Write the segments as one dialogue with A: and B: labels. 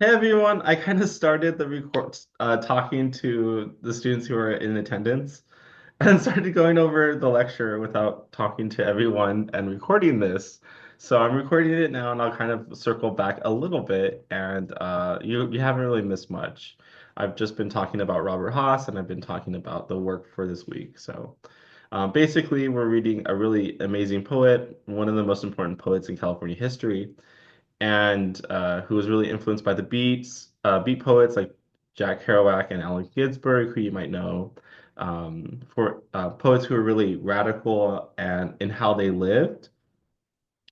A: Hey everyone, I kind of started the record talking to the students who are in attendance and started going over the lecture without talking to everyone and recording this. So I'm recording it now and I'll kind of circle back a little bit and you haven't really missed much. I've just been talking about Robert Haas and I've been talking about the work for this week. So basically we're reading a really amazing poet, one of the most important poets in California history and who was really influenced by the beat poets like Jack Kerouac and Allen Ginsberg, who you might know, for poets who were really radical and in how they lived,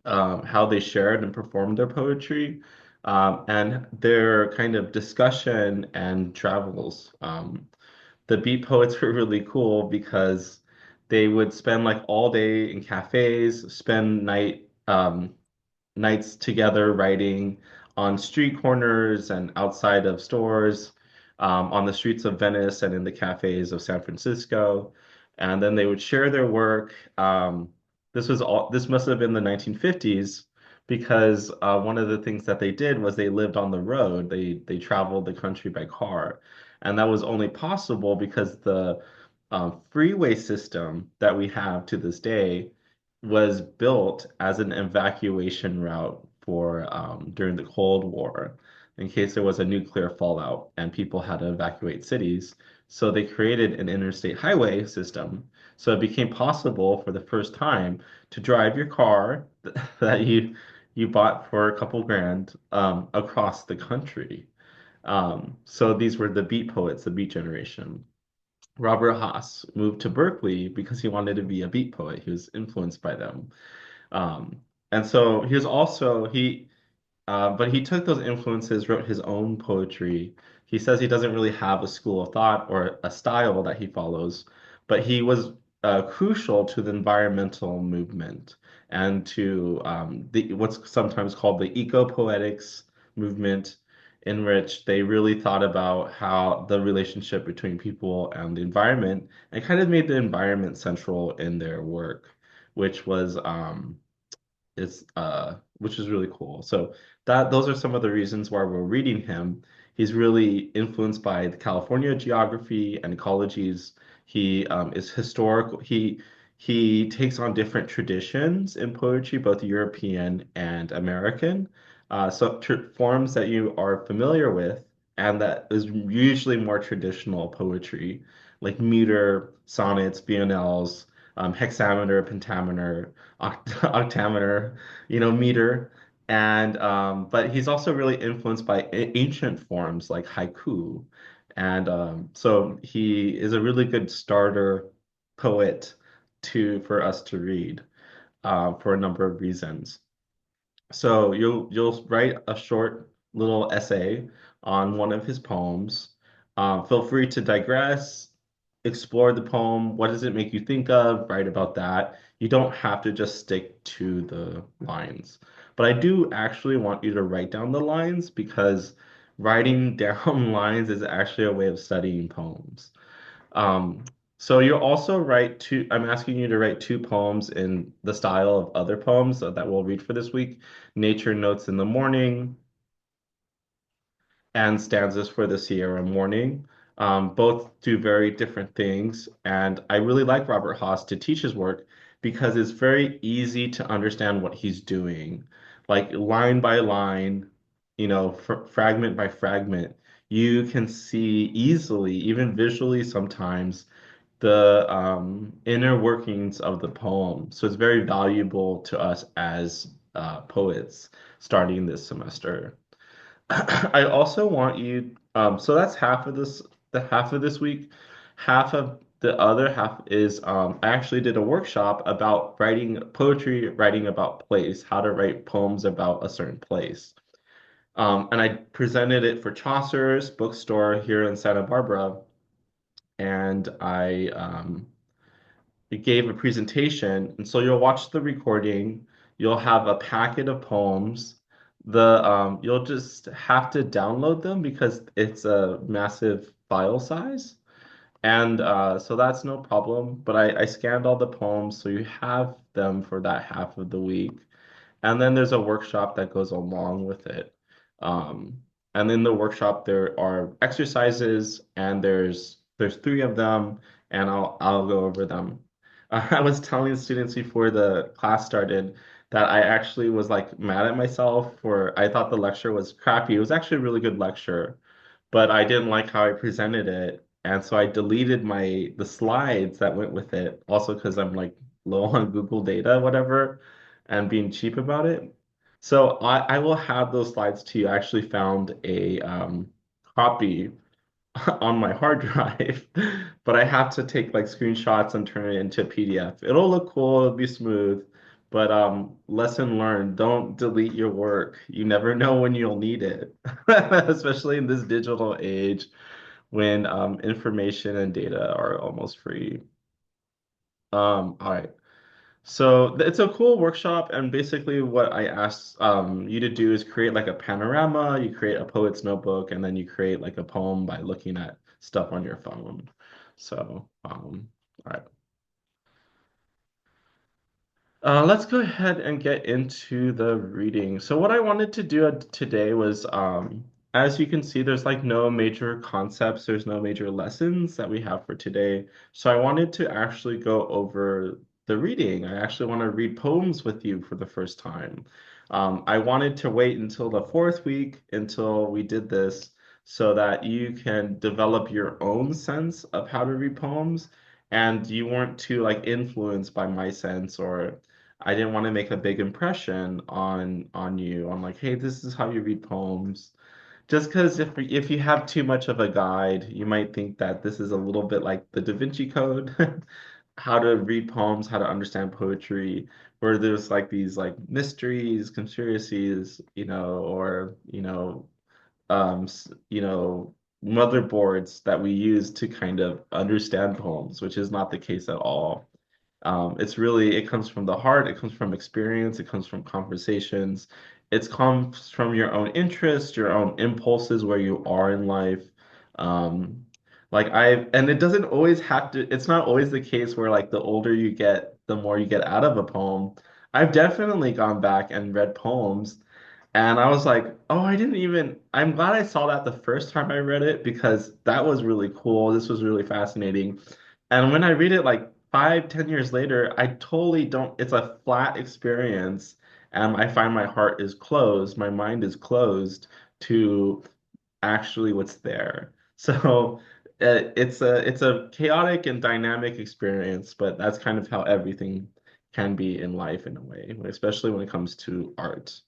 A: how they shared and performed their poetry, and their kind of discussion and travels. The beat poets were really cool because they would spend like all day in cafes, spend nights together writing on street corners and outside of stores, on the streets of Venice and in the cafes of San Francisco. And then they would share their work. This must have been the 1950s because one of the things that they did was they lived on the road. They traveled the country by car. And that was only possible because the freeway system that we have to this day was built as an evacuation route for during the Cold War, in case there was a nuclear fallout and people had to evacuate cities. So they created an interstate highway system. So it became possible for the first time to drive your car that you bought for a couple grand across the country. So these were the Beat poets, the Beat generation. Robert Haas moved to Berkeley because he wanted to be a beat poet. He was influenced by them. Um, and so he was also but he took those influences, wrote his own poetry. He says he doesn't really have a school of thought or a style that he follows, but he was crucial to the environmental movement and to what's sometimes called the eco-poetics movement, in which they really thought about how the relationship between people and the environment and kind of made the environment central in their work, which was which is really cool. So that those are some of the reasons why we're reading him. He's really influenced by the California geography and ecologies. He is historical. He takes on different traditions in poetry, both European and American. So tr forms that you are familiar with, and that is usually more traditional poetry, like meter, sonnets, BNLs, hexameter, pentameter, octameter, meter. And but he's also really influenced by ancient forms like haiku. And so he is a really good starter poet for us to read for a number of reasons. So you'll write a short little essay on one of his poems. Feel free to digress, explore the poem. What does it make you think of? Write about that. You don't have to just stick to the lines. But I do actually want you to write down the lines because writing down lines is actually a way of studying poems. Um, so you'll also I'm asking you to write two poems in the style of other poems that we'll read for this week. Nature Notes in the Morning and Stanzas for the Sierra Morning. Both do very different things. And I really like Robert Haas to teach his work because it's very easy to understand what he's doing. Like line by line, fragment by fragment, you can see easily, even visually sometimes, the inner workings of the poem. So it's very valuable to us as poets starting this semester. I also want you, so that's the half of this week. Half of the other half is I actually did a workshop about writing poetry, writing about place, how to write poems about a certain place. And I presented it for Chaucer's bookstore here in Santa Barbara, and I gave a presentation. And so you'll watch the recording, you'll have a packet of poems. You'll just have to download them because it's a massive file size. And so that's no problem. But I scanned all the poems, so you have them for that half of the week. And then there's a workshop that goes along with it. Um, And in the workshop, there are exercises, and there's three of them, and I'll go over them. I was telling the students before the class started that I actually was like mad at myself for I thought the lecture was crappy. It was actually a really good lecture, but I didn't like how I presented it, and so I deleted the slides that went with it. Also because I'm like low on Google data, whatever, and being cheap about it. So I will have those slides to you. I actually found a copy on my hard drive, but I have to take like screenshots and turn it into a PDF. It'll look cool, it'll be smooth, but lesson learned, don't delete your work. You never know when you'll need it, especially in this digital age when information and data are almost free. All right. So it's a cool workshop, and basically what I asked you to do is create like a panorama, you create a poet's notebook, and then you create like a poem by looking at stuff on your phone. So, all right. Let's go ahead and get into the reading. So what I wanted to do today was, as you can see, there's like no major concepts, there's no major lessons that we have for today. So I wanted to actually go over the reading. I actually want to read poems with you for the first time. I wanted to wait until the fourth week until we did this so that you can develop your own sense of how to read poems and you weren't too like influenced by my sense or I didn't want to make a big impression on you. I'm like, hey, this is how you read poems. Just because if you have too much of a guide, you might think that this is a little bit like the Da Vinci Code, how to read poems, how to understand poetry, where there's like these like mysteries, conspiracies, or motherboards that we use to kind of understand poems, which is not the case at all. It comes from the heart, it comes from experience, it comes from conversations, it comes from your own interests, your own impulses, where you are in life. Um, and it doesn't always have to, it's not always the case where like the older you get, the more you get out of a poem. I've definitely gone back and read poems and I was like, oh, I'm glad I saw that the first time I read it because that was really cool. This was really fascinating. And when I read it like 5, 10 years later, I totally don't, it's a flat experience. And I find my heart is closed, my mind is closed to actually what's there. So it's a chaotic and dynamic experience, but that's kind of how everything can be in life in a way, especially when it comes to art.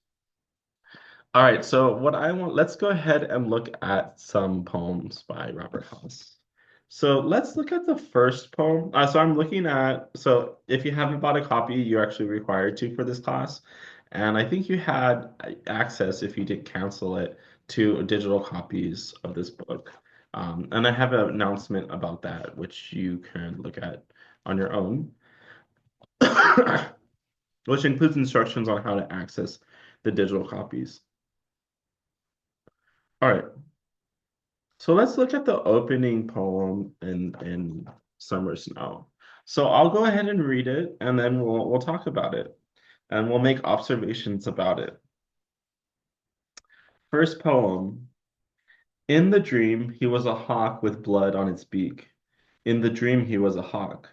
A: All right, so let's go ahead and look at some poems by Robert House. So let's look at the first poem. So if you haven't bought a copy, you're actually required to for this class. And I think you had access, if you did cancel it, to digital copies of this book. And I have an announcement about that, which you can look at on your own, which includes instructions on how to access the digital copies. All right. So let's look at the opening poem in Summer Snow. So I'll go ahead and read it, and then we'll talk about it, and we'll make observations about it. First poem. In the dream, he was a hawk with blood on its beak. In the dream, he was a hawk.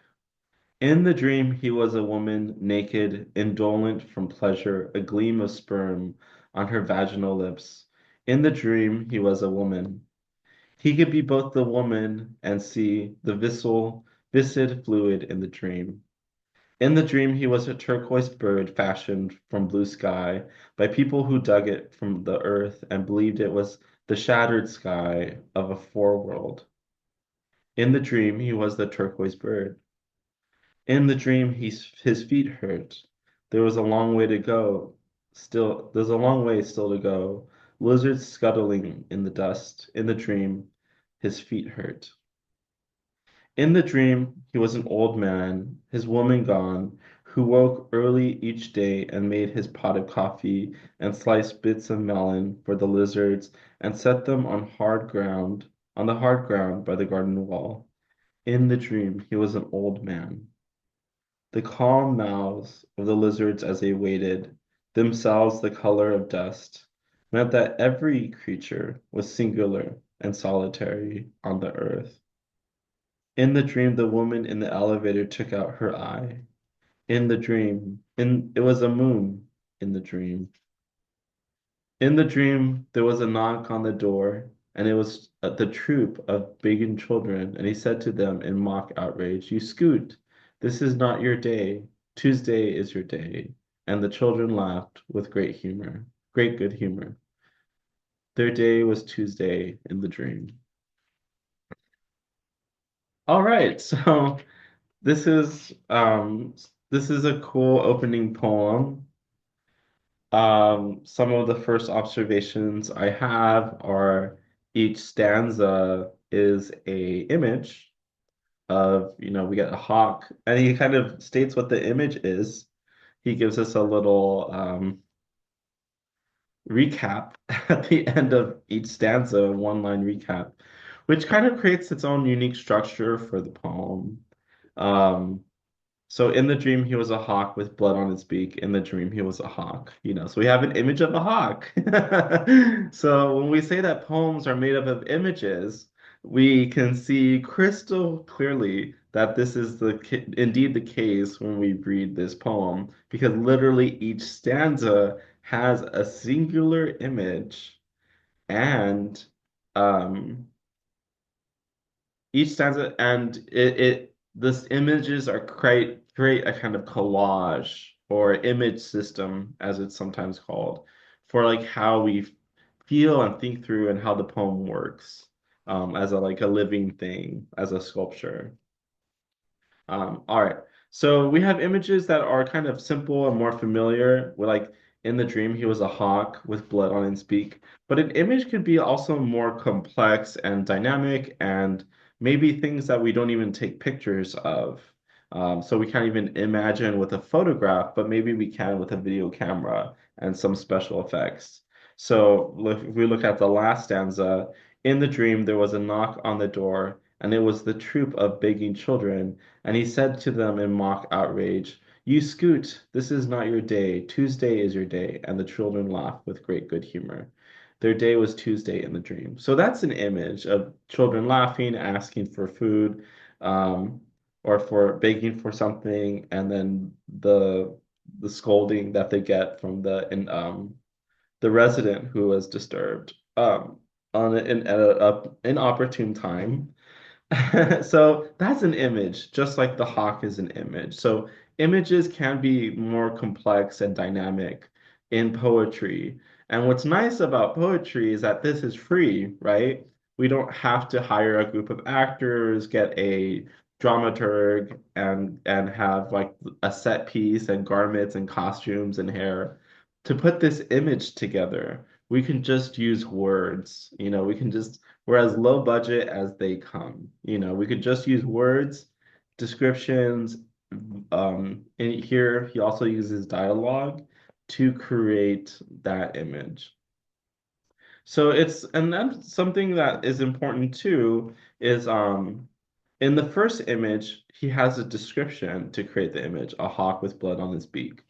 A: In the dream, he was a woman, naked, indolent from pleasure, a gleam of sperm on her vaginal lips. In the dream, he was a woman. He could be both the woman and see the viscid fluid in the dream. In the dream, he was a turquoise bird fashioned from blue sky by people who dug it from the earth and believed it was the shattered sky of a foreworld. In the dream, he was the turquoise bird. In the dream, his feet hurt. There was a long way to go. There's a long way still to go. Lizards scuttling in the dust. In the dream, his feet hurt. In the dream, he was an old man, his woman gone, who woke early each day and made his pot of coffee and sliced bits of melon for the lizards and set them on the hard ground by the garden wall. In the dream, he was an old man. The calm mouths of the lizards as they waited, themselves the color of dust, meant that every creature was singular and solitary on the earth. In the dream, the woman in the elevator took out her eye. In the dream, it was a moon in the dream. In the dream, there was a knock on the door, and it was the troop of begging children, and he said to them in mock outrage, "You scoot! This is not your day. Tuesday is your day." And the children laughed with great good humor. Their day was Tuesday in the dream. All right, so this is this is a cool opening poem. Some of the first observations I have are each stanza is a image of, we get a hawk, and he kind of states what the image is. He gives us a little recap at the end of each stanza, a one-line recap, which kind of creates its own unique structure for the poem. Um, So in the dream, he was a hawk with blood on his beak. In the dream, he was a hawk, So we have an image of a hawk. So when we say that poems are made up of images, we can see crystal clearly that this is indeed the case when we read this poem, because literally each stanza has a singular image, and um, each stanza, and this images are create a kind of collage or image system, as it's sometimes called, for like how we feel and think through and how the poem works, as a like a living thing, as a sculpture. All right. So we have images that are kind of simple and more familiar. We're like in the dream, he was a hawk with blood on his beak. But an image could be also more complex and dynamic, and maybe things that we don't even take pictures of. So we can't even imagine with a photograph, but maybe we can with a video camera and some special effects. So if we look at the last stanza, in the dream, there was a knock on the door, and it was the troop of begging children. And he said to them in mock outrage, "You scoot, this is not your day. Tuesday is your day." And the children laughed with great good humor. Their day was Tuesday in the dream. So that's an image of children laughing, asking for food, um, or for begging for something, and then the scolding that they get from the resident who was disturbed at a inopportune time. So that's an image, just like the hawk is an image. So images can be more complex and dynamic in poetry. And what's nice about poetry is that this is free, right? We don't have to hire a group of actors, get a dramaturg, and have like a set piece and garments and costumes and hair to put this image together. We can just use words, we can just we're as low budget as they come. We could just use words, descriptions. And here he also uses dialogue to create that image. So and then something that is important too is in the first image, he has a description to create the image, a hawk with blood on his beak.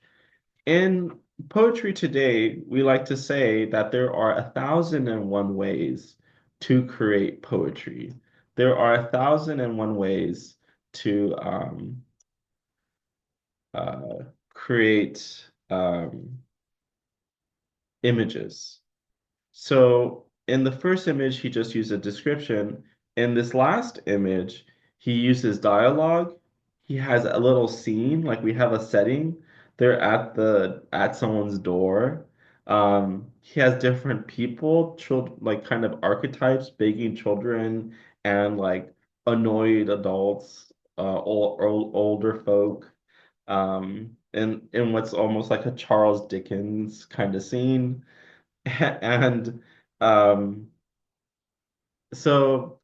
A: In poetry today, we like to say that there are 1,001 ways to create poetry. There are 1,001 ways to create images. So in the first image, he just used a description. In this last image, he uses dialogue. He has a little scene, like we have a setting. They're at someone's door. He has different people, children, like kind of archetypes, begging children and like annoyed adults, older folk. In what's almost like a Charles Dickens kind of scene. And um, so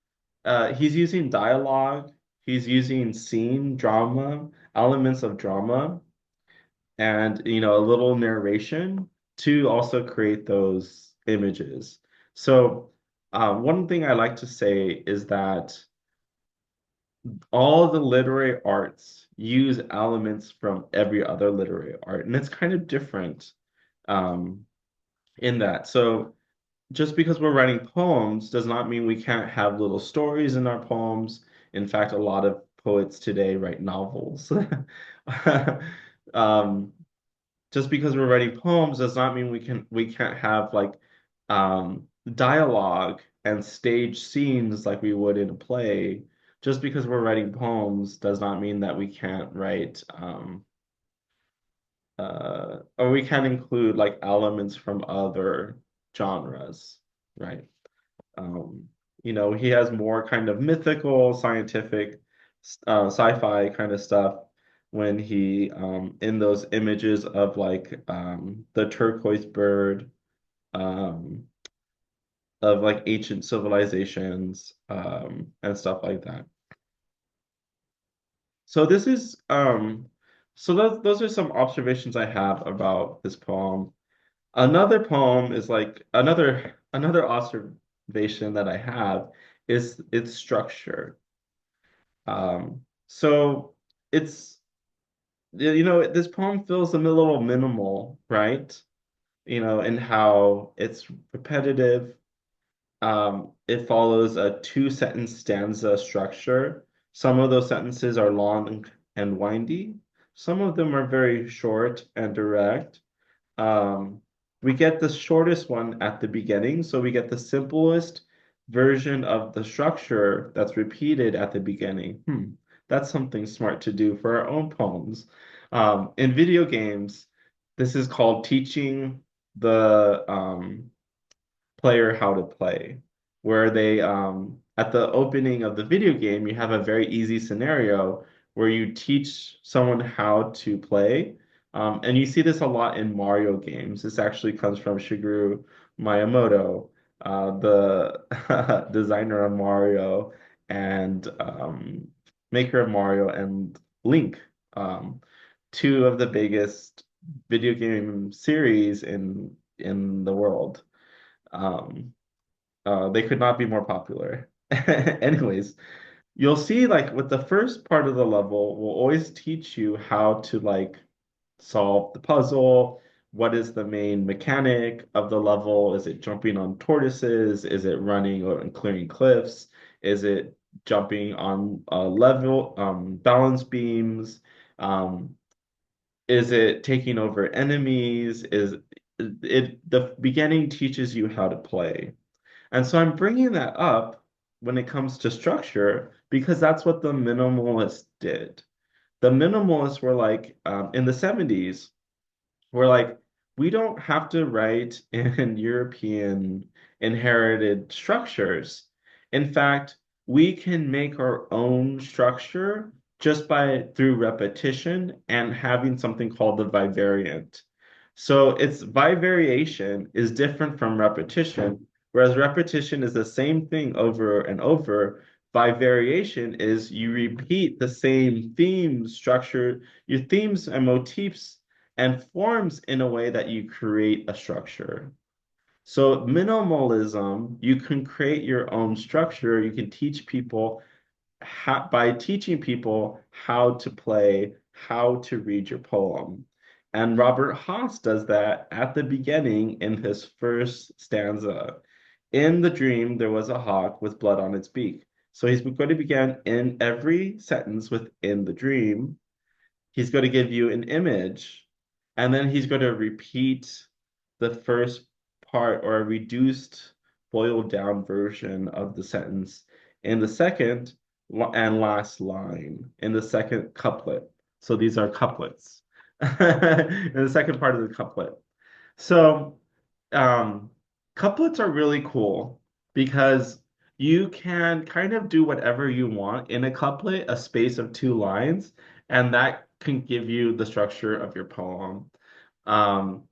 A: he's using dialogue, he's using scene drama, elements of drama, and a little narration to also create those images. So one thing I like to say is that all the literary arts use elements from every other literary art, and it's kind of different. Um, in that. So just because we're writing poems does not mean we can't have little stories in our poems. In fact, a lot of poets today write novels. Um, just because we're writing poems does not mean we can't have like dialogue and stage scenes like we would in a play. Just because we're writing poems does not mean that we can't write or we can include like elements from other genres, right? Um, he has more kind of mythical, scientific, sci-fi kind of stuff when he in those images of like the turquoise bird, um, of like ancient civilizations, and stuff like that. So this is so those are some observations I have about this poem. Another poem is like another observation that I have is its structure. So it's this poem feels a little minimal, right? In how it's repetitive. It follows a two-sentence stanza structure. Some of those sentences are long and windy. Some of them are very short and direct. Um, we get the shortest one at the beginning, so we get the simplest version of the structure that's repeated at the beginning. That's something smart to do for our own poems. In video games, this is called teaching the player how to play, where they at the opening of the video game, you have a very easy scenario where you teach someone how to play. And you see this a lot in Mario games. This actually comes from Shigeru Miyamoto, the designer of Mario and maker of Mario and Link, um, two of the biggest video game series in the world. Um, they could not be more popular. Anyways, you'll see like with the first part of the level, we'll always teach you how to like solve the puzzle. What is the main mechanic of the level? Is it jumping on tortoises? Is it running or clearing cliffs? Is it jumping on level balance beams? Um, is it taking over enemies? Is it the beginning teaches you how to play. And so I'm bringing that up when it comes to structure because that's what the minimalists did. The minimalists were like, in the 70s, were like, we don't have to write in European inherited structures. In fact, we can make our own structure just by through repetition and having something called the vivariant. So it's vivariation is different from repetition, whereas repetition is the same thing over and over. Vivariation is you repeat the same theme structure, your themes and motifs and forms in a way that you create a structure. So minimalism, you can create your own structure. You can teach people by teaching people how to play, how to read your poem. And Robert Haas does that at the beginning in his first stanza. In the dream, there was a hawk with blood on its beak. So he's going to begin in every sentence within the dream. He's going to give you an image, and then he's going to repeat the first part or a reduced, boiled down version of the sentence in the second and last line, in the second couplet. So these are couplets in the second part of the couplet. So um, couplets are really cool because you can kind of do whatever you want in a couplet, a space of two lines, and that can give you the structure of your poem. Um,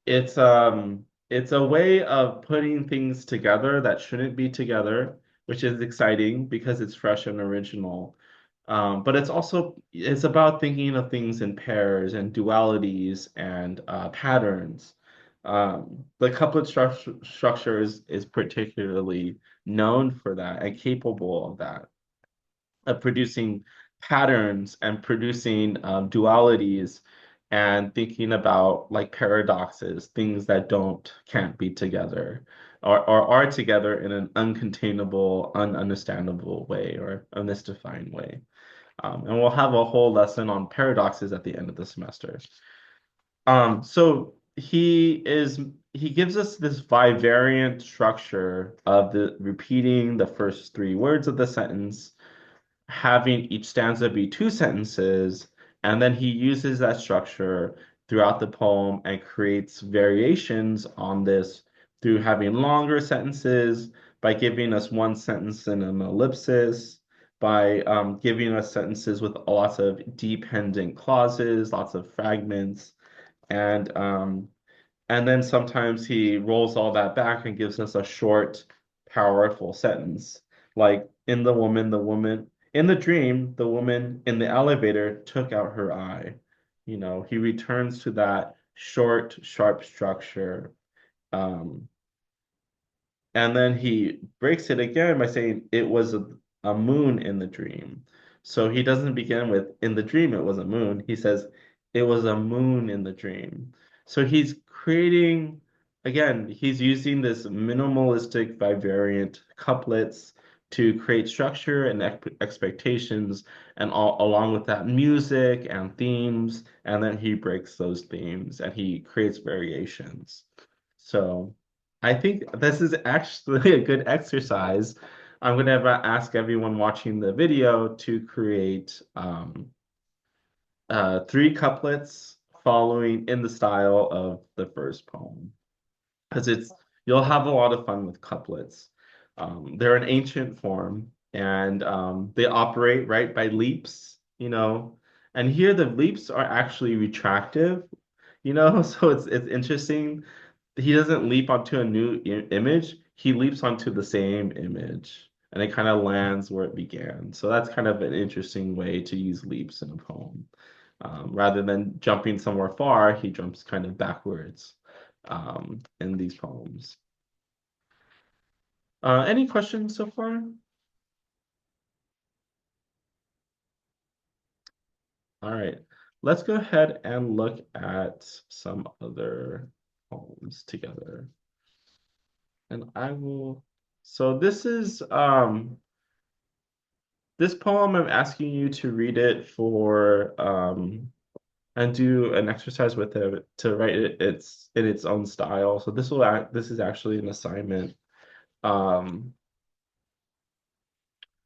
A: it's a way of putting things together that shouldn't be together, which is exciting because it's fresh and original. But it's about thinking of things in pairs and dualities and patterns. The couplet structure is particularly known for that and capable of that, of producing patterns and producing dualities and thinking about like paradoxes, things that can't be together or are together in an uncontainable, ununderstandable way or unmystifying way. And we'll have a whole lesson on paradoxes at the end of the semester. So he gives us this bivariant structure of the repeating the first three words of the sentence, having each stanza be two sentences, and then he uses that structure throughout the poem and creates variations on this through having longer sentences, by giving us one sentence in an ellipsis, by giving us sentences with lots of dependent clauses, lots of fragments, and then sometimes he rolls all that back and gives us a short, powerful sentence. Like in the dream, the woman in the elevator took out her eye. He returns to that short, sharp structure. Um, and then he breaks it again by saying it was a moon in the dream. So he doesn't begin with in the dream it was a moon. He says it was a moon in the dream. So he's creating, again, he's using this minimalistic bivariant couplets to create structure and expectations, and along with that, music and themes. And then he breaks those themes and he creates variations. So I think this is actually a good exercise. I'm going to ask everyone watching the video to create three couplets following in the style of the first poem. Because you'll have a lot of fun with couplets. They're an ancient form, and they operate right by leaps. And here the leaps are actually retractive. So it's interesting. He doesn't leap onto a new image, he leaps onto the same image, and it kind of lands where it began. So that's kind of an interesting way to use leaps in a poem. Rather than jumping somewhere far, he jumps kind of backwards in these poems. Any questions so far? All right, let's go ahead and look at some other poems together. And so this poem, I'm asking you to read it and do an exercise with it to write it's in its own style. So this is actually an assignment. Um,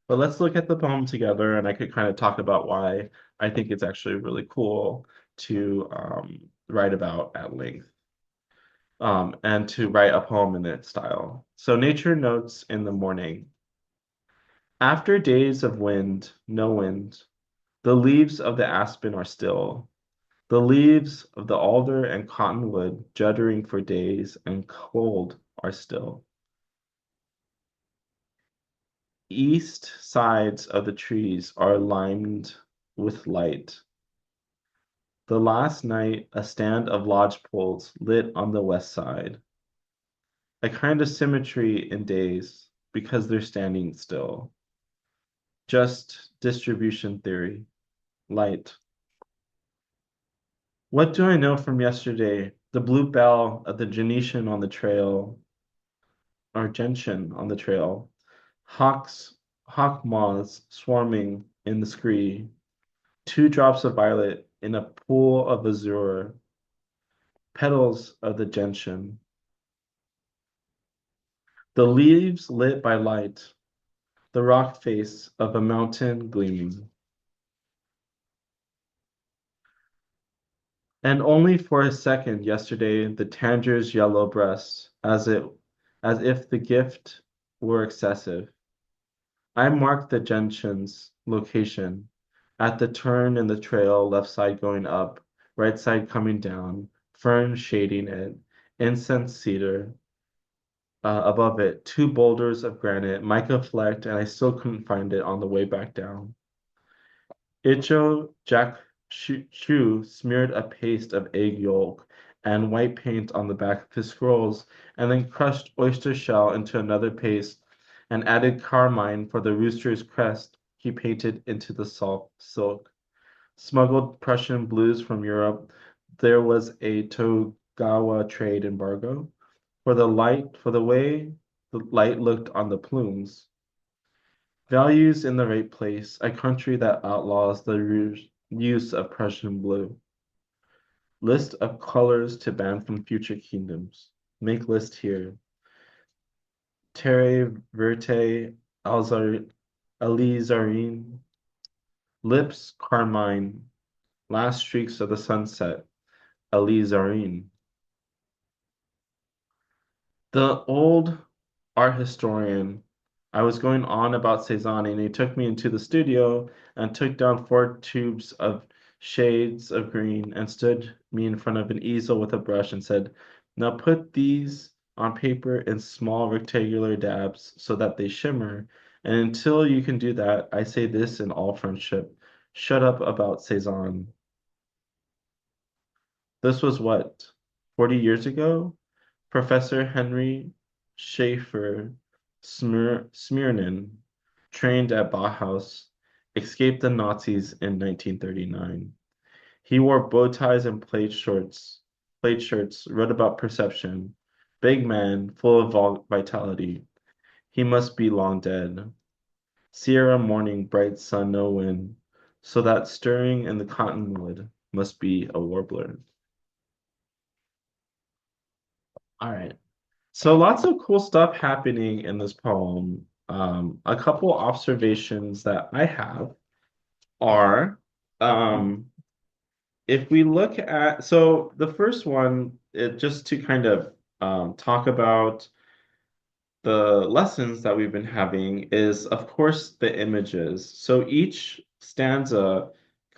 A: but let's look at the poem together, and I could kind of talk about why I think it's actually really cool to write about at length. And to write a poem in its style. So nature notes in the morning. After days of wind, no wind, the leaves of the aspen are still. The leaves of the alder and cottonwood, juddering for days and cold, are still. East sides of the trees are limed with light. The last night, a stand of lodge poles lit on the west side. A kind of symmetry in days because they're standing still. Just distribution theory. Light. What do I know from yesterday? The blue bell of the gentian on the trail, or gentian on the trail. Hawk moths swarming in the scree. Two drops of violet in a pool of azure. Petals of the gentian. The leaves lit by light. The rock face of a mountain gleaming. And only for a second yesterday the tanger's yellow breast, as if the gift were excessive. I marked the gentian's location at the turn in the trail, left side going up, right side coming down, fern shading it, incense cedar. Above it, two boulders of granite, mica flecked, and I still couldn't find it on the way back down. Icho Jack Shu smeared a paste of egg yolk and white paint on the back of his scrolls, and then crushed oyster shell into another paste and added carmine for the rooster's crest he painted into the salt silk. Smuggled Prussian blues from Europe, there was a Togawa trade embargo for the way the light looked on the plumes. Values in the right place, a country that outlaws the use of Prussian blue. List of colors to ban from future kingdoms. Make list here. Terre verte, alzar, alizarin, lips carmine, last streaks of the sunset, alizarin. The old art historian, I was going on about Cezanne, and he took me into the studio and took down 4 tubes of shades of green and stood me in front of an easel with a brush and said, now put these on paper in small rectangular dabs so that they shimmer. And until you can do that, I say this in all friendship. Shut up about Cezanne. This was what, 40 years ago? Professor Henry Schaefer Smirnin, trained at Bauhaus, escaped the Nazis in 1939. He wore bow ties and plaid shirts, wrote about perception. Big man, full of vitality. He must be long dead. Sierra morning, bright sun, no wind. So that stirring in the cottonwood must be a warbler. All right. So lots of cool stuff happening in this poem. A couple observations that I have are, um, if we look at, so the first one, just to kind of talk about the lessons that we've been having is, of course, the images. So each stanza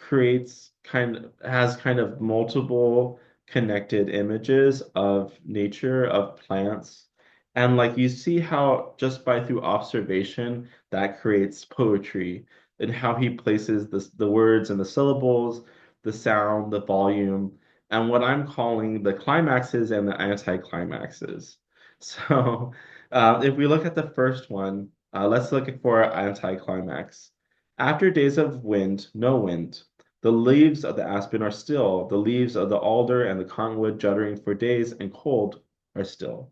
A: has kind of multiple connected images of nature, of plants. And like you see how just by through observation that creates poetry and how he places the words and the syllables, the sound, the volume, and what I'm calling the climaxes and the anticlimaxes. So if we look at the first one, let's look for anticlimax. After days of wind, no wind. The leaves of the aspen are still. The leaves of the alder and the cottonwood juddering for days and cold are still.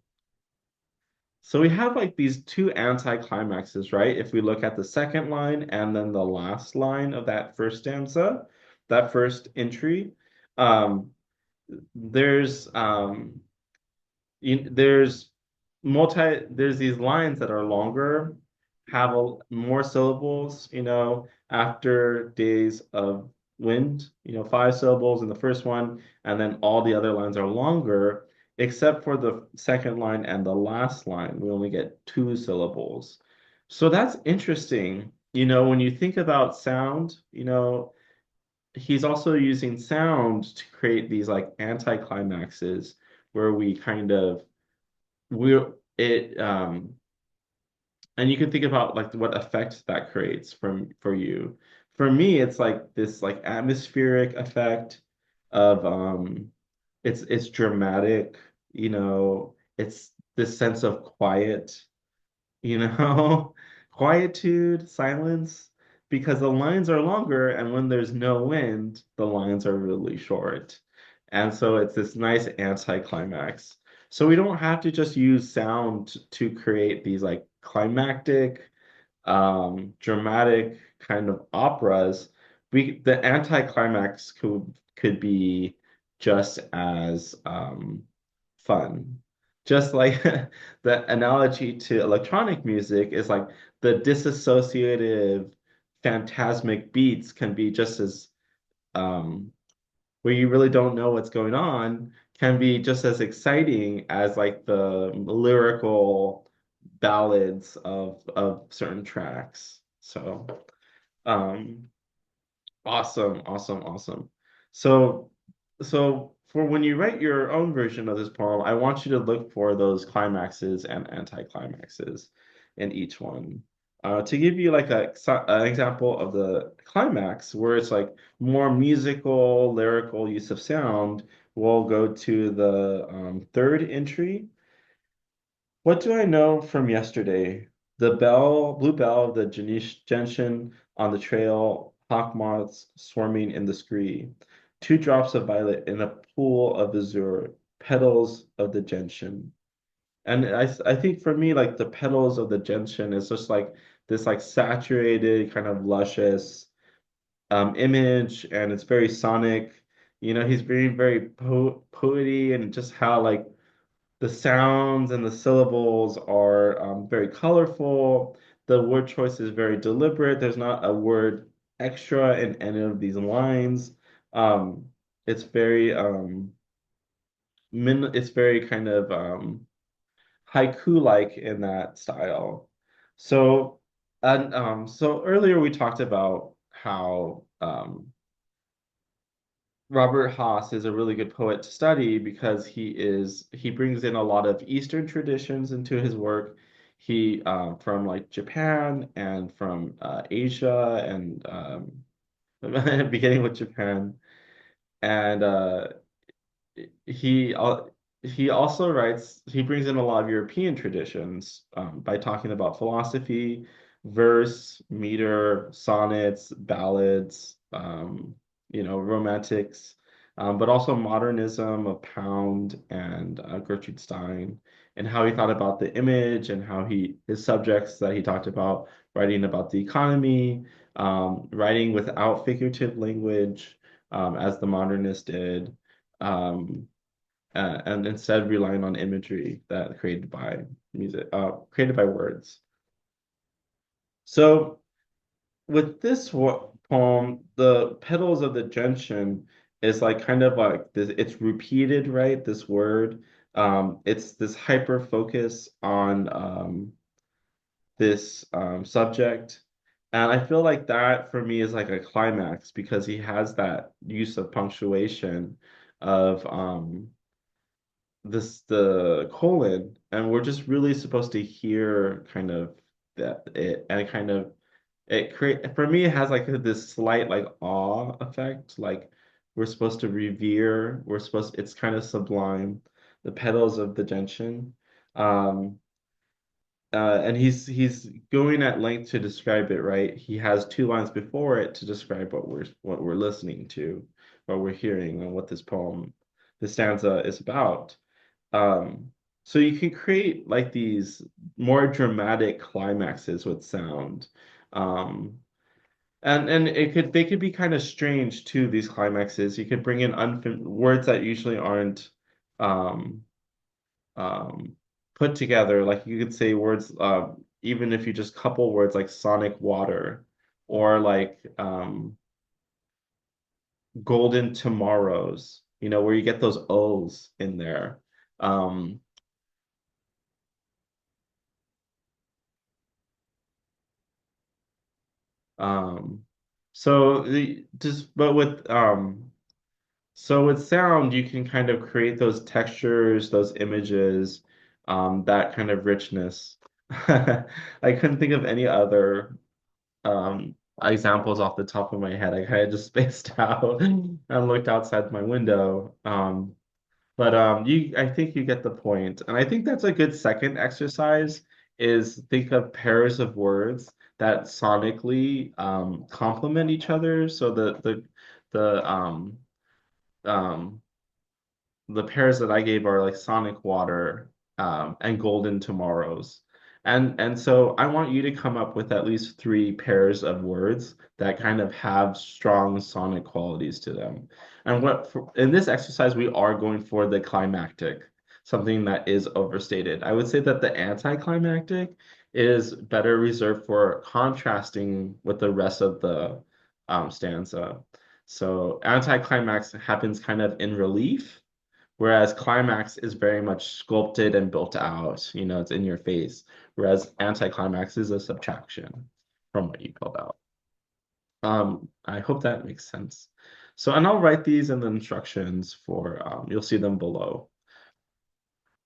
A: So we have like these two anticlimaxes, right? If we look at the second line and then the last line of that first stanza, that first entry, um, there's there's there's these lines that are longer, have more syllables, after days of wind, 5 syllables in the first one, and then all the other lines are longer, except for the second line and the last line, we only get 2 syllables. So that's interesting. When you think about sound, he's also using sound to create these like anticlimaxes where we kind of we're it and you can think about like what effect that creates from for you. For me, it's like this like atmospheric effect of it's dramatic, it's this sense of quiet, quietude, silence, because the lines are longer, and when there's no wind, the lines are really short. And so it's this nice anticlimax. So we don't have to just use sound to create these like climactic, dramatic kind of operas. The anticlimax could be just as fun. Just like the analogy to electronic music is like the disassociative, phantasmic beats can be just as um, where you really don't know what's going on, can be just as exciting as like the lyrical ballads of certain tracks. So, um, awesome, awesome, awesome. So, so for when you write your own version of this poem, I want you to look for those climaxes and anticlimaxes in each one. To give you like an example of the climax, where it's like more musical, lyrical use of sound, we'll go to the third entry. What do I know from yesterday? The blue bell of the gentian on the trail, hawk moths swarming in the scree. two drops of violet in a pool of azure, petals of the gentian. And I think for me, like the petals of the gentian is just like this like saturated kind of luscious image, and it's very sonic. He's being very poety, and just how like the sounds and the syllables are very colorful. The word choice is very deliberate. There's not a word extra in any of these lines. Um, it's very it's very kind of haiku-like in that style. So, and so earlier we talked about how Robert Haas is a really good poet to study because he brings in a lot of Eastern traditions into his work. He from like Japan and from Asia and beginning with Japan, and he al he also writes, he brings in a lot of European traditions by talking about philosophy, verse, meter, sonnets, ballads, romantics, but also modernism of Pound and Gertrude Stein, and how he thought about the image and how his subjects that he talked about, writing about the economy, writing without figurative language, as the modernists did, um, and instead relying on imagery that created by words. So with this poem, the petals of the gentian is like kind of like this. It's repeated, right? This word. It's this hyper focus on this subject. And I feel like that for me is like a climax because he has that use of punctuation of the colon, and we're just really supposed to hear kind of that it and kind of it create for me it has like this slight like awe effect, like we're supposed to revere, it's kind of sublime, the petals of the gentian. um and he's going at length to describe it, right? He has two lines before it to describe what we're listening to, what we're hearing, and what this stanza is about. um, so you can create like these more dramatic climaxes with sound. Um, and they could be kind of strange too, these climaxes. You could bring in unfam words that usually aren't um, um, put together. Like you could say words, even if you just couple words like sonic water or like golden tomorrows, where you get those O's in there. Um, Um, so the just but with so with sound, you can kind of create those textures, those images, that kind of richness. I couldn't think of any other examples off the top of my head. I kind of just spaced out and looked outside my window. But I think you get the point. And I think that's a good second exercise is think of pairs of words that sonically complement each other. So the um the pairs that I gave are like Sonic Water and Golden Tomorrows. And so I want you to come up with at least three pairs of words that kind of have strong sonic qualities to them. And in this exercise, we are going for the climactic, something that is overstated. I would say that the anticlimactic is better reserved for contrasting with the rest of the stanza. So anticlimax happens kind of in relief, whereas climax is very much sculpted and built out. It's in your face. Whereas anticlimax is a subtraction from what you called out. I hope that makes sense. So, and I'll write these in the instructions you'll see them below.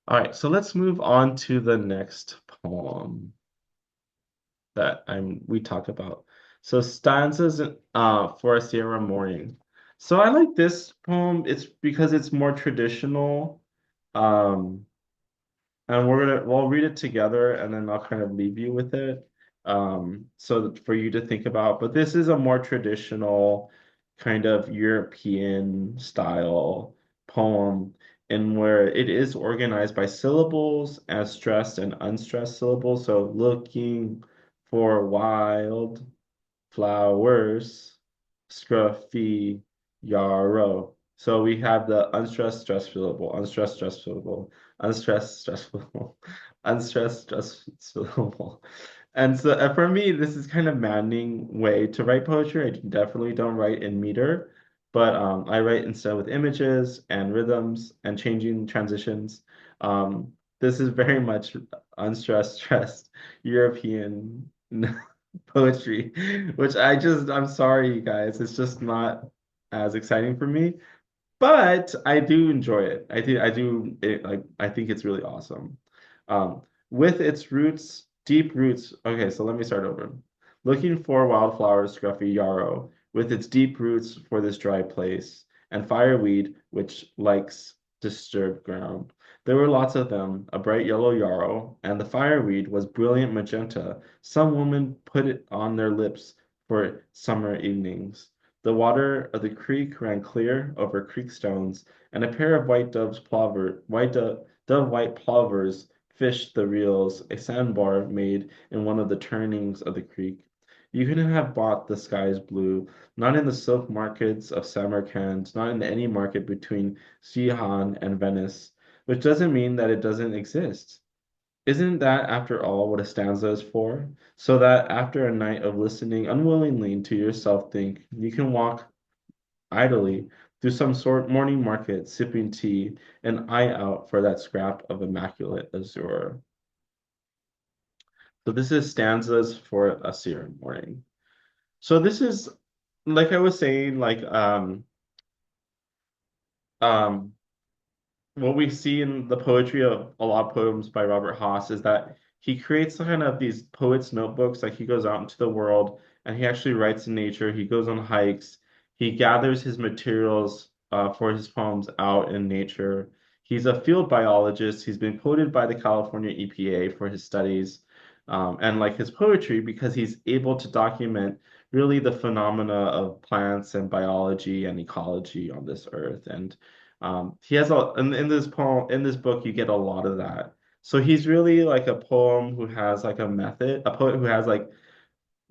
A: All right, so let's move on to the next poem that we talk about. So stanzas for a Sierra morning. So I like this poem. It's because it's more traditional. Um, and we'll read it together, and then I'll kind of leave you with it. So for you to think about. But this is a more traditional. kind of European style poem in where it is organized by syllables as stressed and unstressed syllables. So looking for wild flowers, scruffy yarrow. So we have the unstressed stress syllable, unstressed stress syllable, unstressed stress syllable, unstressed stress syllable. And so for me, this is kind of maddening way to write poetry. I definitely don't write in meter, but I write instead with images and rhythms and changing transitions. This is very much unstressed, stressed European poetry, which I'm sorry, you guys, it's just not as exciting for me, but I do enjoy it. I think it's really awesome. With its roots, deep roots. Okay, so let me start over. Looking for wildflowers, scruffy yarrow, with its deep roots for this dry place, and fireweed, which likes disturbed ground. There were lots of them, a bright yellow yarrow, and the fireweed was brilliant magenta. Some women put it on their lips for summer evenings. The water of the creek ran clear over creek stones, and a pair of dove white plovers fished the reels a sandbar made in one of the turnings of the creek. You couldn't have bought the sky's blue, not in the silk markets of Samarkand, not in any market between Sihan and Venice, which doesn't mean that it doesn't exist. Isn't that, after all, what a stanza is for? So that after a night of listening unwillingly to yourself think, you can walk idly through some sort morning market, sipping tea, an eye out for that scrap of immaculate azure. So this is stanzas for a seer morning. So this is, like I was saying, um what we see in the poetry of a lot of poems by Robert Haas is that he creates kind of these poets' notebooks. Like he goes out into the world and he actually writes in nature. He goes on hikes. He gathers his materials for his poems out in nature. He's a field biologist. He's been quoted by the California EPA for his studies and like his poetry because he's able to document really the phenomena of plants and biology and ecology on this earth. And he has in this poem in this book you get a lot of that. So he's really like a poem who has like a method, a poet who has like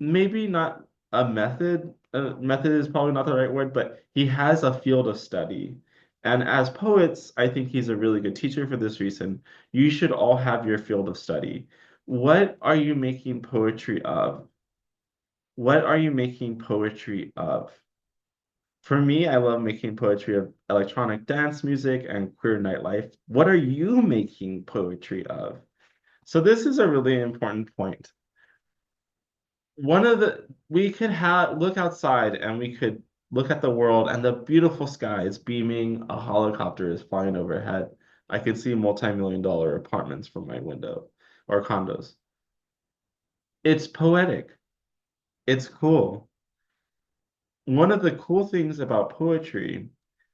A: maybe not a method. Method is probably not the right word, but he has a field of study. And as poets, I think he's a really good teacher for this reason. You should all have your field of study. What are you making poetry of? What are you making poetry of? For me, I love making poetry of electronic dance music and queer nightlife. What are you making poetry of? So this is a really important point. We could have look outside and we could look at the world and the beautiful sky is beaming, a helicopter is flying overhead. I could see multi-million dollar apartments from my window or condos. It's poetic. It's cool. One of the cool things about poetry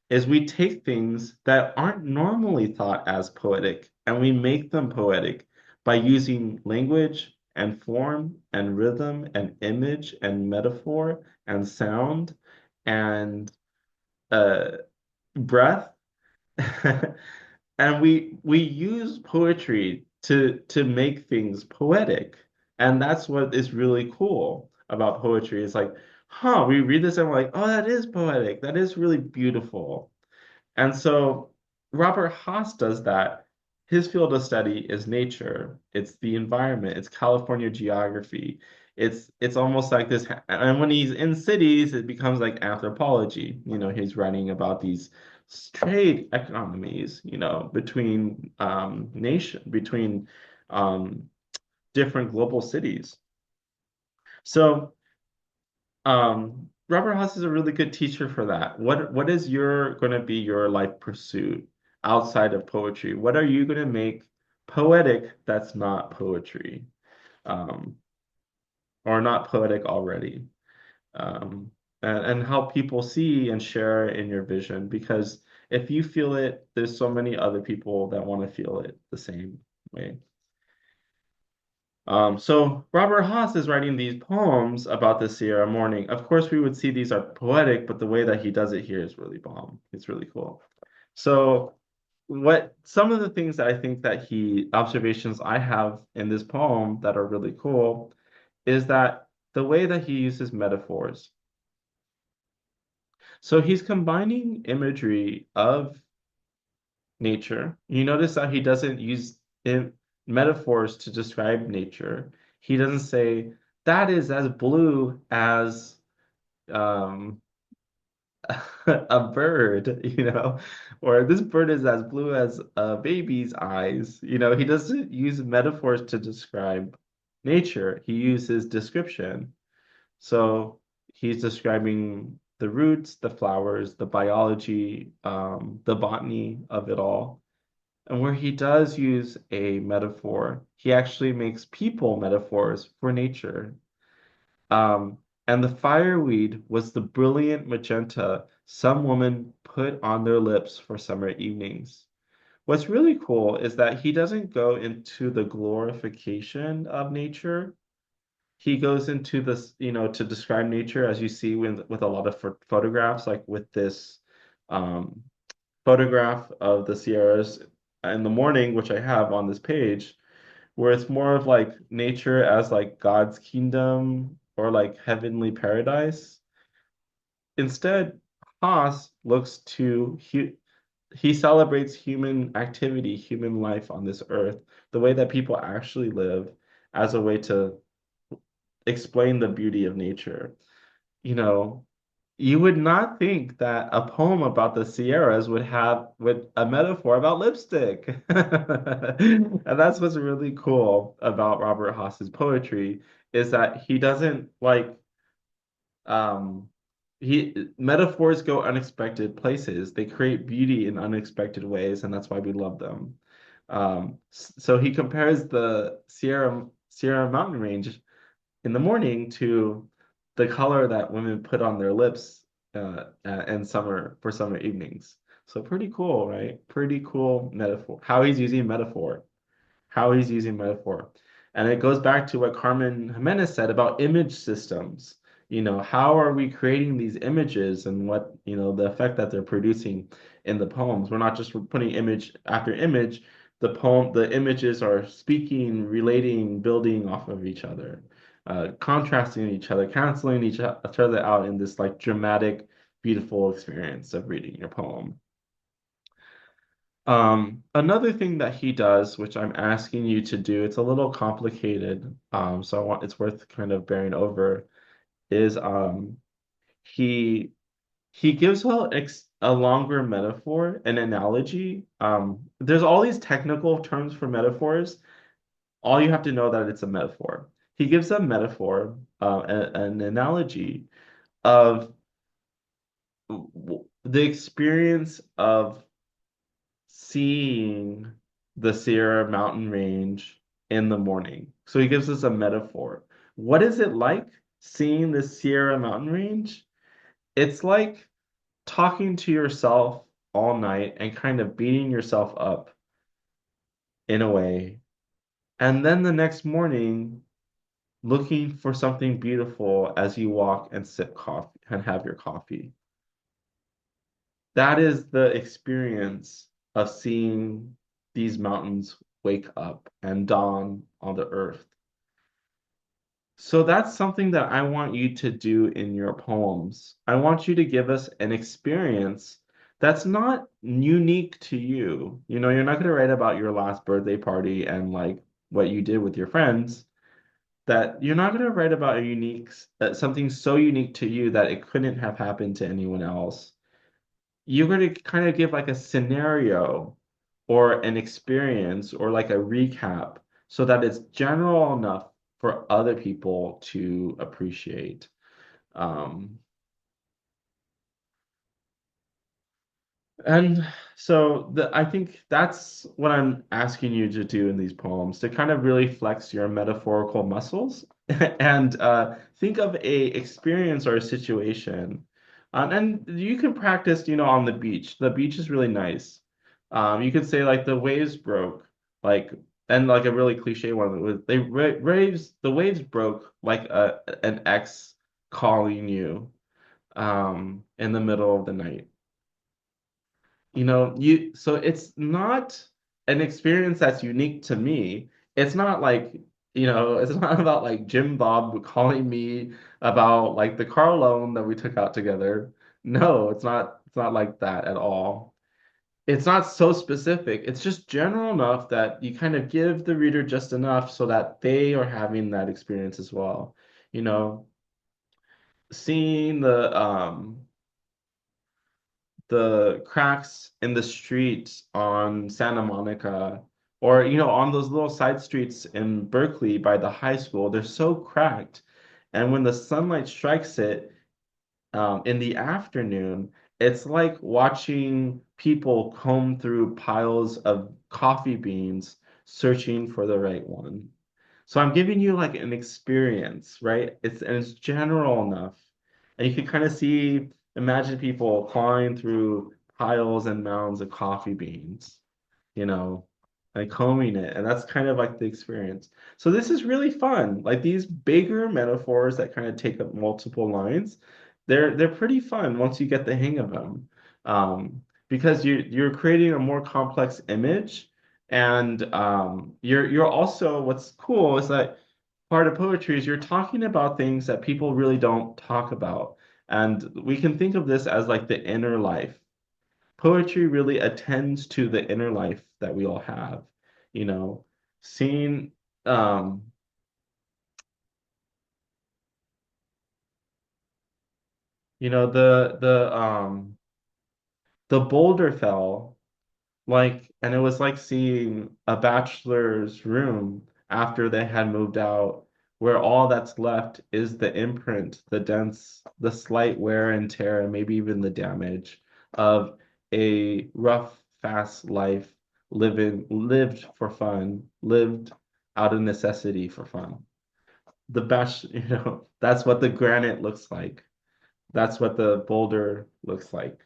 A: is we take things that aren't normally thought as poetic and we make them poetic by using language and form and rhythm and image and metaphor and sound and uh, breath. And we use poetry to make things poetic. And that's what is really cool about poetry. It's like, huh, we read this and we're like, oh, that is poetic. That is really beautiful. And so Robert Haas does that. His field of study is nature. It's the environment. It's California geography. It's almost like this. And when he's in cities, it becomes like anthropology. You know, he's writing about these trade economies, you know, between between um, different global cities. So Robert Haas is a really good teacher for that. What is your going to be your life pursuit outside of poetry? What are you going to make poetic that's not poetry, um, or not poetic already, and help people see and share in your vision? Because if you feel it, there's so many other people that want to feel it the same way. So Robert Haas is writing these poems about the Sierra morning. Of course, we would see these are poetic, but the way that he does it here is really bomb. It's really cool. So what some of the things that I think that he observations I have in this poem that are really cool is that the way that he uses metaphors. So he's combining imagery of nature. You notice that he doesn't use metaphors to describe nature. He doesn't say that is as blue as um, a bird, or this bird is as blue as a baby's eyes. He doesn't use metaphors to describe nature. He uses description. So he's describing the roots, the flowers, the biology, the botany of it all. And where he does use a metaphor, he actually makes people metaphors for nature. Um, and the fireweed was the brilliant magenta some women put on their lips for summer evenings. What's really cool is that he doesn't go into the glorification of nature. He goes into this, to describe nature as you see with a lot of photographs, like with this um, photograph of the Sierras in the morning, which I have on this page, where it's more of like nature as like God's kingdom or like heavenly paradise. Instead, Haas looks to he celebrates human activity, human life on this earth, the way that people actually live as a way to explain the beauty of nature. You know, you would not think that a poem about the Sierras would have with a metaphor about lipstick. And that's what's really cool about Robert Haas's poetry is that he doesn't like um he metaphors go unexpected places. They create beauty in unexpected ways, and that's why we love them. So he compares the Sierra mountain range in the morning to the color that women put on their lips in summer for summer evenings. So pretty cool, right? Pretty cool metaphor. How he's using metaphor. And it goes back to what Carmen Jimenez said about image systems. How are we creating these images and what, the effect that they're producing in the poems? We're not just putting image after image. The images are speaking, relating, building off of each other, contrasting each other, canceling each other out in this like dramatic, beautiful experience of reading your poem. Another thing that he does, which I'm asking you to do, it's a little complicated, so it's worth kind of bearing over, is he he gives a longer metaphor, an analogy. There's all these technical terms for metaphors. All you have to know that it's a metaphor. He gives a metaphor, an analogy of the experience of seeing the Sierra mountain range in the morning. So he gives us a metaphor. What is it like seeing the Sierra mountain range? It's like talking to yourself all night and kind of beating yourself up in a way. And then the next morning, looking for something beautiful as you walk and sip coffee and have your coffee. That is the experience of seeing these mountains wake up and dawn on the earth. So that's something that I want you to do in your poems. I want you to give us an experience that's not unique to you. You're not going to write about your last birthday party and like what you did with your friends. That you're not going to write about something so unique to you that it couldn't have happened to anyone else. You're going to kind of give like a scenario or an experience or like a recap so that it's general enough for other people to appreciate. Um, and so I think that's what I'm asking you to do in these poems, to kind of really flex your metaphorical muscles and think of a experience or a situation. And you can practice, on the beach. The beach is really nice. You could say like the waves broke, like And like a really cliche one was the waves broke like an ex calling you in the middle of the night. So it's not an experience that's unique to me. It's not like, it's not about like Jim Bob calling me about like the car loan that we took out together. No, it's not like that at all. It's not so specific. It's just general enough that you kind of give the reader just enough so that they are having that experience as well. You know, seeing the cracks in the streets on Santa Monica, or on those little side streets in Berkeley by the high school, they're so cracked. And when the sunlight strikes it, in the afternoon, it's like watching people comb through piles of coffee beans searching for the right one. So I'm giving you like an experience, right? It's general enough. And you can kind of imagine people clawing through piles and mounds of coffee beans, you know, like combing it. And that's kind of like the experience. So this is really fun. Like these bigger metaphors that kind of take up multiple lines, they're pretty fun once you get the hang of them. Because you're creating a more complex image, and you're also, what's cool is that part of poetry is you're talking about things that people really don't talk about. And we can think of this as like the inner life. Poetry really attends to the inner life that we all have, you know, seeing um, the boulder fell. And it was like seeing a bachelor's room after they had moved out, where all that's left is the imprint, the dents, the slight wear and tear, and maybe even the damage of a rough, fast life lived for fun, lived out of necessity for fun. That's what the granite looks like. That's what the boulder looks like.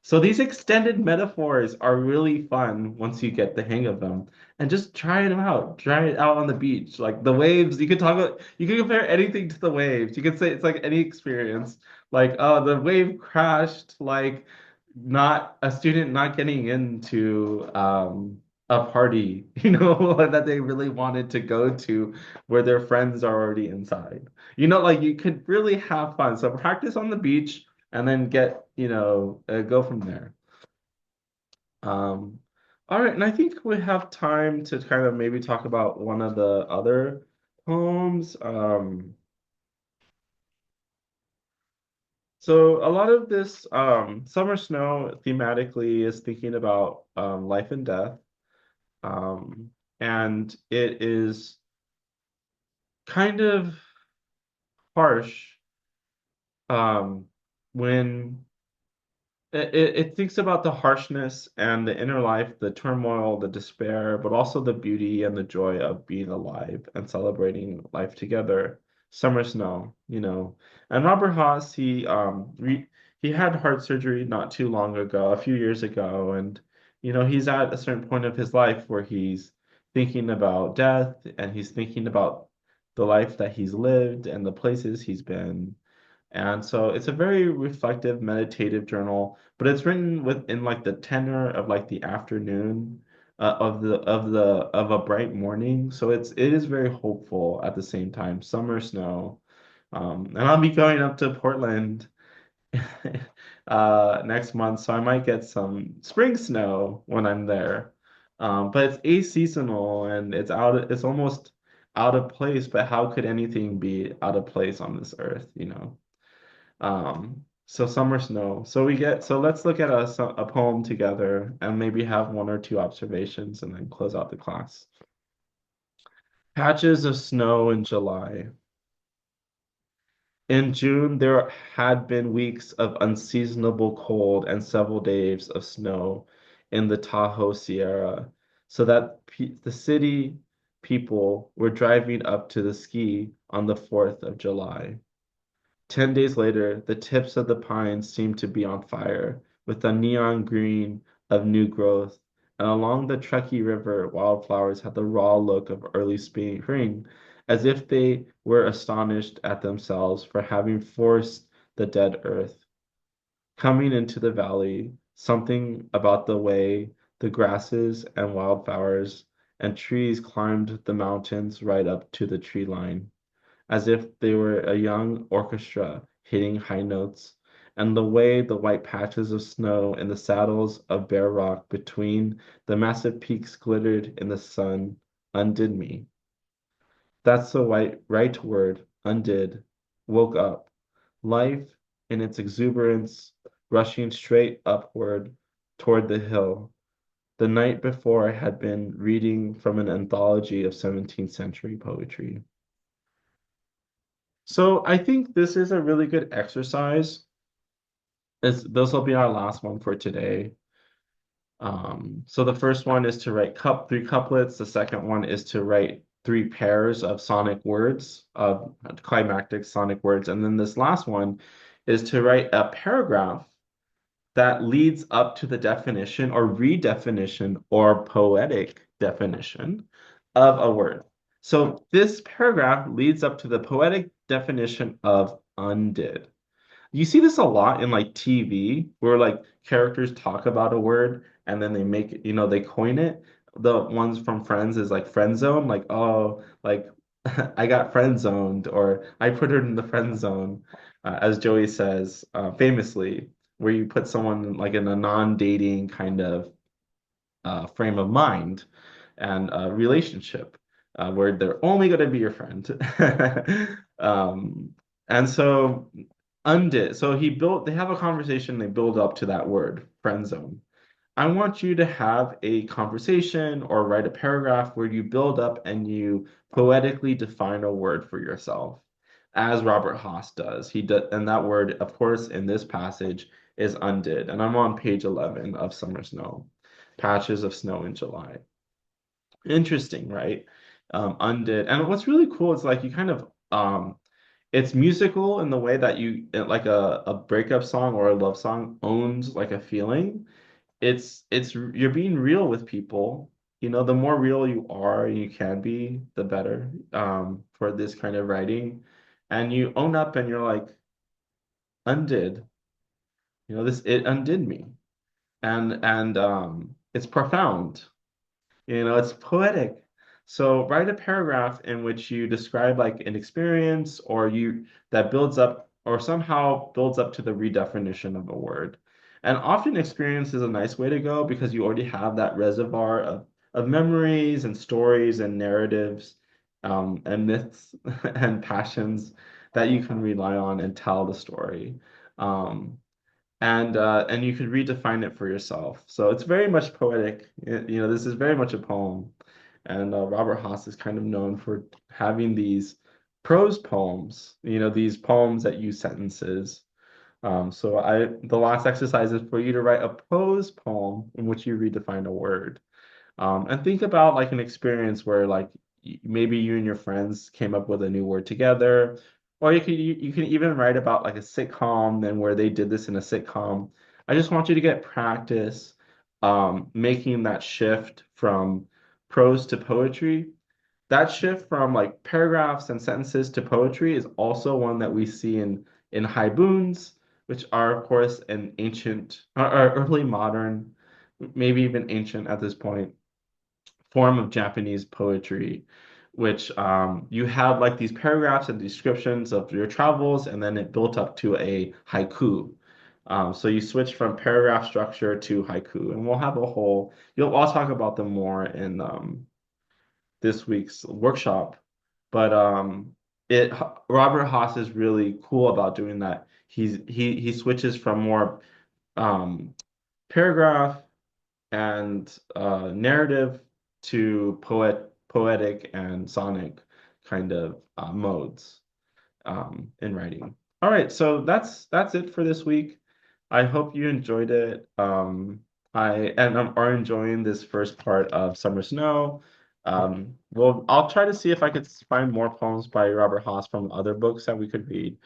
A: So these extended metaphors are really fun once you get the hang of them. And just try them out. Try it out on the beach. Like the waves, you can compare anything to the waves. You could say it's like any experience. Like, oh, the wave crashed, like not a student not getting into a party, that they really wanted to go to where their friends are already inside. Like you could really have fun. So practice on the beach and then go from there. Um, all right, and I think we have time to kind of maybe talk about one of the other poems. So a lot of this Summer Snow thematically is thinking about life and death, um, and it is kind of harsh um, when it thinks about the harshness and the inner life, the turmoil, the despair, but also the beauty and the joy of being alive and celebrating life together. Summer Snow, And Robert Haas, he had heart surgery not too long ago, a few years ago, and he's at a certain point of his life where he's thinking about death and he's thinking about the life that he's lived and the places he's been. And so it's a very reflective, meditative journal, but it's written within like the tenor of like the afternoon of a bright morning. So it is very hopeful at the same time. Summer snow. And I'll be going up to Portland next month, so I might get some spring snow when I'm there. But it's aseasonal and it's almost out of place, but how could anything be out of place on this earth, so summer snow. So let's look at a poem together and maybe have one or two observations and then close out the class. Patches of snow in July. In June, there had been weeks of unseasonable cold and several days of snow in the Tahoe Sierra, so that the city people were driving up to the ski on the 4th of July. 10 days later, the tips of the pines seemed to be on fire with the neon green of new growth, and along the Truckee River, wildflowers had the raw look of early spring, as if they were astonished at themselves for having forced the dead earth. Coming into the valley, something about the way the grasses and wildflowers and trees climbed the mountains right up to the tree line, as if they were a young orchestra hitting high notes, and the way the white patches of snow in the saddles of bare rock between the massive peaks glittered in the sun undid me. That's the right word, undid. Woke up. Life in its exuberance, rushing straight upward toward the hill. The night before, I had been reading from an anthology of 17th century poetry. So I think this is a really good exercise. This will be our last one for today. So the first one is to write three couplets. The second one is to write three pairs of sonic words, of climactic sonic words. And then this last one is to write a paragraph that leads up to the definition or redefinition or poetic definition of a word. So this paragraph leads up to the poetic definition of undid. You see this a lot in like TV where like characters talk about a word and then they make it, they coin it. The ones from Friends is like friend zone, like, oh, like I got friend zoned or I put her in the friend zone, as Joey says famously, where you put someone like in a non-dating kind of frame of mind and relationship where they're only going to be your friend. Um, and so undid. So they have a conversation, they build up to that word, friend zone. I want you to have a conversation or write a paragraph where you build up and you poetically define a word for yourself, as Robert Haas does. He does, and that word, of course, in this passage is undid. And I'm on page 11 of Summer Snow, Patches of Snow in July. Interesting, right? Undid. And what's really cool is like you kind of it's musical in the way that like a breakup song or a love song owns like a feeling. It's you're being real with people. The more real you are and you can be, the better for this kind of writing. And you own up and you're like, undid. This it undid me. And it's profound. It's poetic. So write a paragraph in which you describe like an experience or you that builds up or somehow builds up to the redefinition of a word. And often experience is a nice way to go because you already have that reservoir of memories and stories and narratives and myths and passions that you can rely on and tell the story. Um, and you could redefine it for yourself. So it's very much poetic. This is very much a poem, and Robert Haas is kind of known for having these prose poems. These poems that use sentences. So the last exercise is for you to write a prose poem in which you redefine a word. And think about like an experience where like maybe you and your friends came up with a new word together, or you can even write about like a sitcom and where they did this in a sitcom. I just want you to get practice making that shift from prose to poetry. That shift from like paragraphs and sentences to poetry is also one that we see in haibuns, which are of course an ancient or early modern, maybe even ancient at this point form of Japanese poetry, which you had like these paragraphs and descriptions of your travels, and then it built up to a haiku. So you switch from paragraph structure to haiku, and we'll have a whole. I'll talk about them more in this week's workshop. But it Robert Haas is really cool about doing that. He switches from more um, paragraph and narrative to poetic and sonic kind of modes in writing. All right, so that's it for this week. I hope you enjoyed it. Are enjoying this first part of Summer Snow. Well, I'll try to see if I could find more poems by Robert Haas from other books that we could read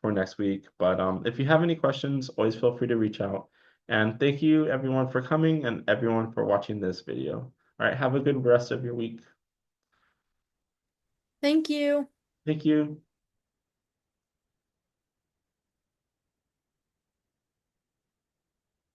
A: for next week. But if you have any questions, always feel free to reach out. And thank you everyone for coming and everyone for watching this video. All right, have a good rest of your week.
B: Thank you.
A: Thank you.